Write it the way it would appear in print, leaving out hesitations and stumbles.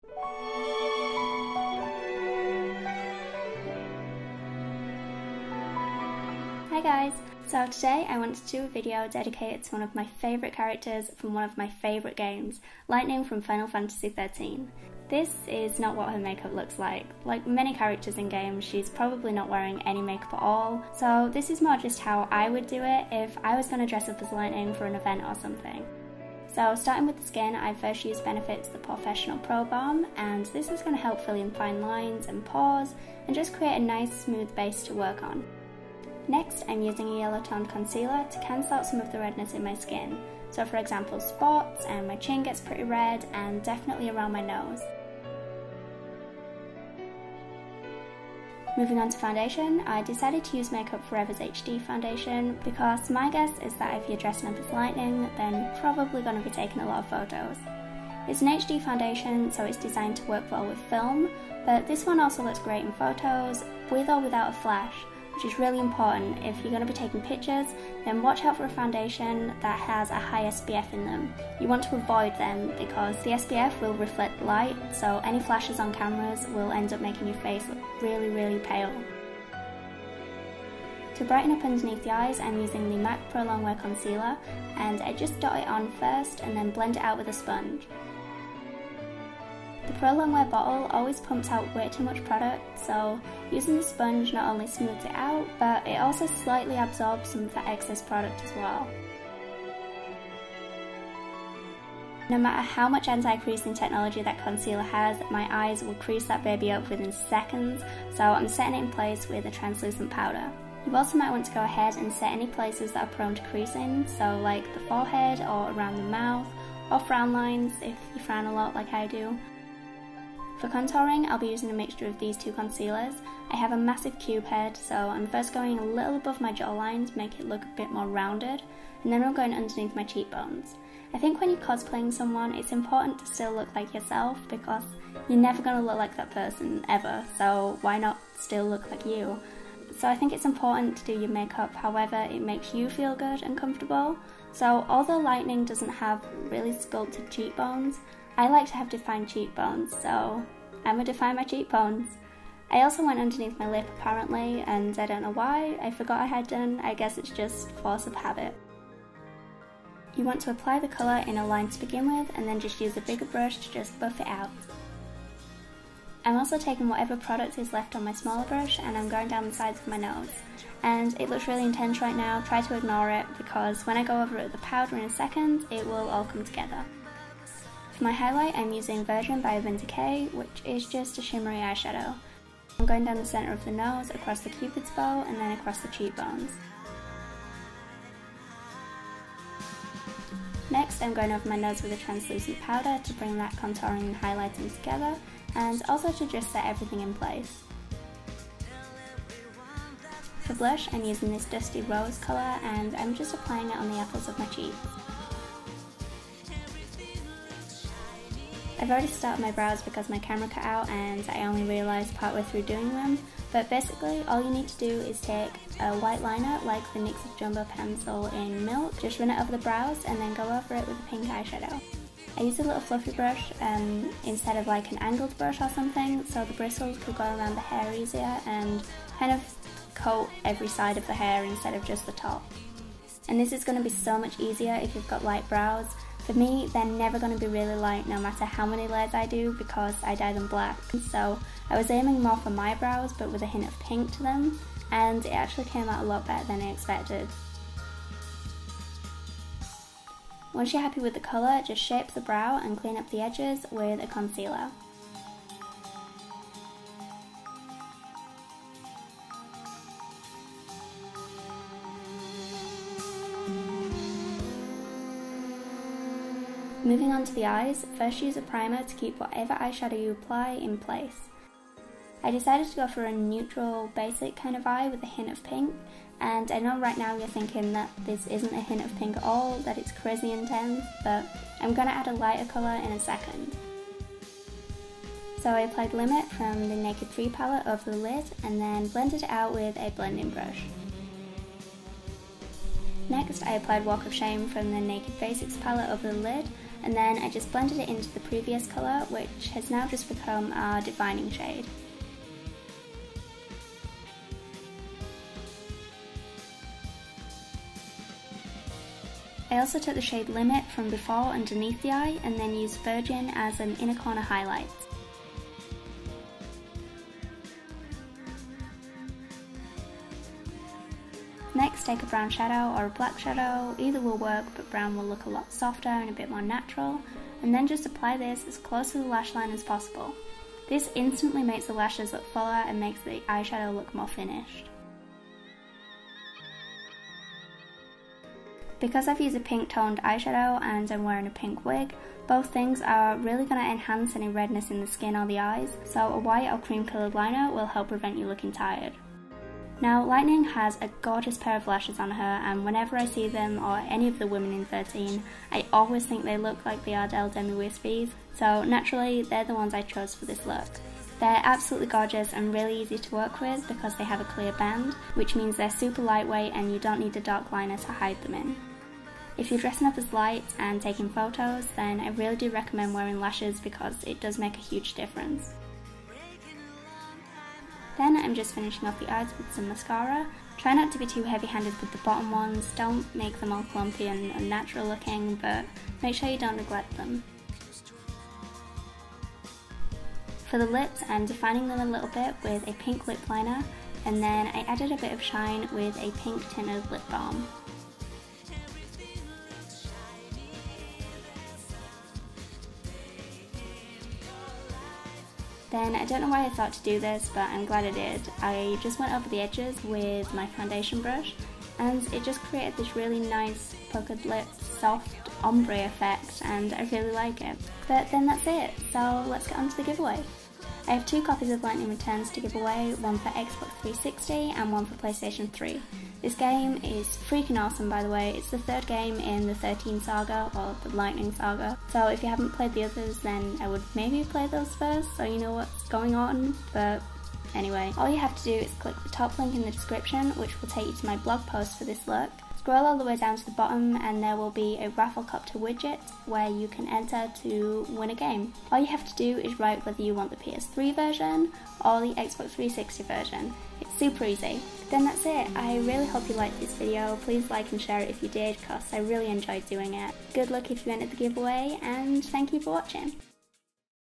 Hi guys! So today I wanted to do a video dedicated to one of my favourite characters from one of my favourite games, Lightning from Final Fantasy XIII. This is not what her makeup looks like. Like many characters in games, she's probably not wearing any makeup at all, so this is more just how I would do it if I was going to dress up as Lightning for an event or something. So starting with the skin, I first used Benefit's thePOREfessional Pro Balm, and this is going to help fill in fine lines and pores and just create a nice smooth base to work on. Next, I'm using a yellow toned concealer to cancel out some of the redness in my skin. So for example, spots, and my chin gets pretty red, and definitely around my nose. Moving on to foundation, I decided to use Makeup Forever's HD foundation because my guess is that if you're dressing up as Lightning, then you're probably going to be taking a lot of photos. It's an HD foundation, so it's designed to work well with film, but this one also looks great in photos, with or without a flash, which is really important. If you're going to be taking pictures, then watch out for a foundation that has a high SPF in them. You want to avoid them because the SPF will reflect light, so any flashes on cameras will end up making your face look really pale. To brighten up underneath the eyes, I'm using the MAC Pro Longwear concealer, and I just dot it on first and then blend it out with a sponge. The Pro Longwear bottle always pumps out way too much product, so using the sponge not only smooths it out, but it also slightly absorbs some of that excess product as well. No matter how much anti-creasing technology that concealer has, my eyes will crease that baby up within seconds, so I'm setting it in place with a translucent powder. You also might want to go ahead and set any places that are prone to creasing, so like the forehead or around the mouth, or frown lines if you frown a lot like I do. For contouring, I'll be using a mixture of these two concealers. I have a massive cube head, so I'm first going a little above my jawline to make it look a bit more rounded, and then I'm going underneath my cheekbones. I think when you're cosplaying someone, it's important to still look like yourself because you're never going to look like that person ever, so why not still look like you? So I think it's important to do your makeup however it makes you feel good and comfortable. So although Lightning doesn't have really sculpted cheekbones, I like to have defined cheekbones, so I'm going to define my cheekbones. I also went underneath my lip apparently, and I don't know why, I forgot I had done. I guess it's just force of habit. You want to apply the colour in a line to begin with, and then just use a bigger brush to just buff it out. I'm also taking whatever product is left on my smaller brush and I'm going down the sides of my nose. And it looks really intense right now, try to ignore it because when I go over it with the powder in a second, it will all come together. For my highlight, I'm using Version by Decay, which is just a shimmery eyeshadow. I'm going down the centre of the nose, across the cupid's bow, and then across the cheekbones. Next, I'm going over my nose with a translucent powder to bring that contouring and highlighting together, and also to just set everything in place. For blush, I'm using this dusty rose colour, and I'm just applying it on the apples of my cheeks. I've already started my brows because my camera cut out and I only realised partway through doing them, but basically all you need to do is take a white liner like the NYX Jumbo pencil in Milk, just run it over the brows and then go over it with a pink eyeshadow. I used a little fluffy brush instead of like an angled brush or something, so the bristles could go around the hair easier and kind of coat every side of the hair instead of just the top. And this is going to be so much easier if you've got light brows. For me, they're never going to be really light no matter how many layers I do because I dye them black. So I was aiming more for my brows but with a hint of pink to them, and it actually came out a lot better than I expected. Once you're happy with the colour, just shape the brow and clean up the edges with a concealer. Moving on to the eyes, first use a primer to keep whatever eyeshadow you apply in place. I decided to go for a neutral, basic kind of eye with a hint of pink, and I know right now you're thinking that this isn't a hint of pink at all, that it's crazy intense, but I'm going to add a lighter colour in a second. So I applied Limit from the Naked 3 palette over the lid and then blended it out with a blending brush. Next I applied Walk of Shame from the Naked Basics palette over the lid, and then I just blended it into the previous colour, which has now just become our defining shade. I also took the shade Limit from before underneath the eye and then used Virgin as an inner corner highlight. Next, take a brown shadow or a black shadow, either will work, but brown will look a lot softer and a bit more natural, and then just apply this as close to the lash line as possible. This instantly makes the lashes look fuller and makes the eyeshadow look more finished. Because I've used a pink toned eyeshadow and I'm wearing a pink wig, both things are really going to enhance any redness in the skin or the eyes, so a white or cream coloured liner will help prevent you looking tired. Now, Lightning has a gorgeous pair of lashes on her, and whenever I see them or any of the women in 13, I always think they look like the Ardell Demi Wispies, so naturally they're the ones I chose for this look. They're absolutely gorgeous and really easy to work with because they have a clear band, which means they're super lightweight and you don't need a dark liner to hide them in. If you're dressing up as light and taking photos, then I really do recommend wearing lashes because it does make a huge difference. Then I'm just finishing off the eyes with some mascara. Try not to be too heavy-handed with the bottom ones, don't make them all clumpy and unnatural looking, but make sure you don't neglect them. For the lips, I'm defining them a little bit with a pink lip liner, and then I added a bit of shine with a pink tinted lip balm. Then, I don't know why I thought to do this, but I'm glad I did. I just went over the edges with my foundation brush, and it just created this really nice puckered lip, soft ombre effect, and I really like it. But then that's it, so let's get on to the giveaway. I have 2 copies of Lightning Returns to give away, one for Xbox 360 and one for PlayStation 3. This game is freaking awesome, by the way. It's the 3rd game in the 13 saga, or the Lightning saga. So if you haven't played the others, then I would maybe play those first so you know what's going on. But anyway, all you have to do is click the top link in the description, which will take you to my blog post for this look. Scroll all the way down to the bottom and there will be a Rafflecopter widget where you can enter to win a game. All you have to do is write whether you want the PS3 version or the Xbox 360 version. It's super easy. Then that's it. I really hope you liked this video. Please like and share it if you did, because I really enjoyed doing it. Good luck if you entered the giveaway, and thank you for watching.